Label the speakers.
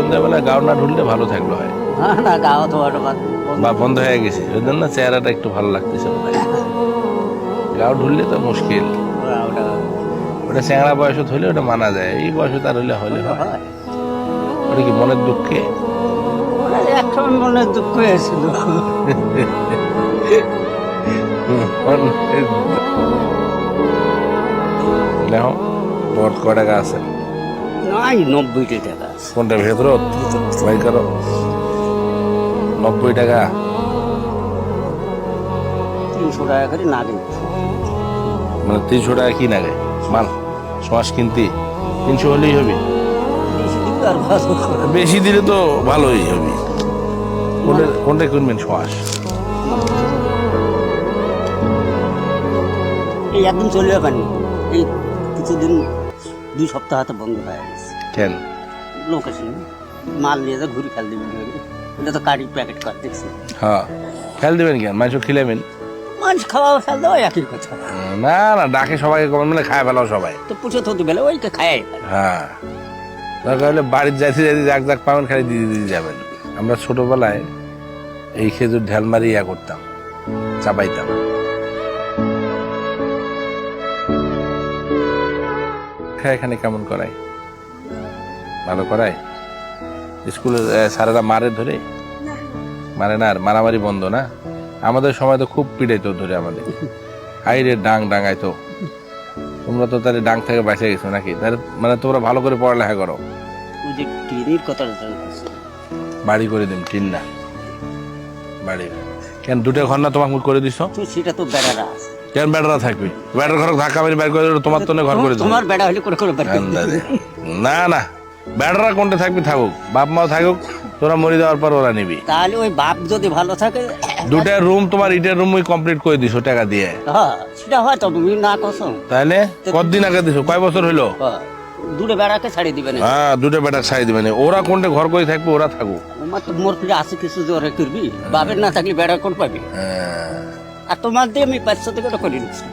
Speaker 1: সন্ধ্যাবেলা গাও না ঢুললে ভালো থাকলো হয়।
Speaker 2: না গাও তো
Speaker 1: বা বন্ধ হয়ে গেছে, ওই জন্য চেহারাটা একটু ভালো লাগতেছে বোধ হয়। গাও ঢুললে তো মুশকিল। ওটা চ্যাংড়া বয়স হলে ওটা মানা যায়, এই বয়সে তার হলে হলে হয়। ওটা কি মনের দুঃখে?
Speaker 2: এখন মনে দুঃখ হয়েছিল।
Speaker 1: দেখো বট ক টাকা আছে?
Speaker 2: নাই 90 টাকা আছে।
Speaker 1: কোনটা ভেতর বাই করো? 90 টাকা।
Speaker 2: 300 টাকা করে না দিই,
Speaker 1: মানে 300 টাকা কি লাগে মাল শ্বাস কিনতে? 300 হলেই হবে।
Speaker 2: বেশি দিলে আর ভালো।
Speaker 1: বেশি দিলে তো ভালোই হবে। কোনটা কিনবেন শ্বাস?
Speaker 2: এই একদিন চলে যাবেন, এই কিছুদিন 2 সপ্তাহ হাতে বন্ধ হয়ে গেছে।
Speaker 1: কেন?
Speaker 2: লোক আসে মাল নিয়ে যা ঘুরি খেল দিবেন, এটা তো কারি প্যাকেট করে দেখছি।
Speaker 1: হ্যাঁ, খেয়াল দেবেন কেন? মাংস খিলাবেন?
Speaker 2: মানুষ খাওয়া ফেল দেওয়া একই কথা।
Speaker 1: না না, ডাকে সবাইকে কমেন, মানে খায় ফেলাও সবাই।
Speaker 2: তো পুষে থতে বেলা ওইকে খায়।
Speaker 1: হ্যাঁ, দরকার হলে বাড়ির যাইতে যাইতে যাক যাক পাবেন খালি দিয়ে দিয়ে যাবেন। আমরা ছোটবেলায় এই খেজুর ঢেল মারি ইয়া করতাম, চাপাইতাম। এখানে কেমন করায়? ভালো করায়? স্কুলে স্যারেরা মারে ধরে? মারে না? আর মারামারি বন্ধ না? আমাদের সময় তো খুব পিড়াইতো ধরে আমাদের, হাই রে ডাং ডাঙাইতো। তোমরা তো তাহলে ডাং থেকে বাঁচে গেছো নাকি? তাহলে মানে তোমরা ভালো করে পড়ালেখা করো।
Speaker 2: ওই যে টিনের কথাটা
Speaker 1: বাড়ি করে দিন, টিন না বাড়ি। কেন 2টা ঘর না তোমাকে করে দিছ?
Speaker 2: তো সেটা তো বেড়ারা আছে।
Speaker 1: কেন বেড়ারা থাকবে? বেড়ার ঘর ধাক্কা মেরে বের করে দিলে তোমার তো ঘর করে দিবে।
Speaker 2: তোমার বেড়া হলে করে করে বের করে দিবে।
Speaker 1: না না, বেড়ারা কোনটা থাকবে থাকুক, বাপ মাও থাকুক, তোরা মরে যাওয়ার পর ওরা নিবি।
Speaker 2: তাহলে ওই বাপ যদি ভালো থাকে,
Speaker 1: 2টা রুম তোমার ইটের রুম কমপ্লিট করে দিছো টাকা দিয়ে।
Speaker 2: হ্যাঁ সেটা হয় তো, তুমি না কসম।
Speaker 1: তাহলে কতদিন আগে দিছো? কয় বছর হইলো?
Speaker 2: দূরে বেড়াকে ছাড়ি দিবে না।
Speaker 1: হ্যাঁ, 2টা বেটা ছাড়ি দিবে না। ওরা কোনটা ঘর করে থাকবে, ওরা থাকুক।
Speaker 2: আমার তো মোর ফিরে আছে কিছু জোরে করবি, বাপের না থাকলে বেড়া কোন পাবি।
Speaker 1: হ্যাঁ।
Speaker 2: আর তোমার দিয়ে আমি 500 টাকা করে নিচ্ছি।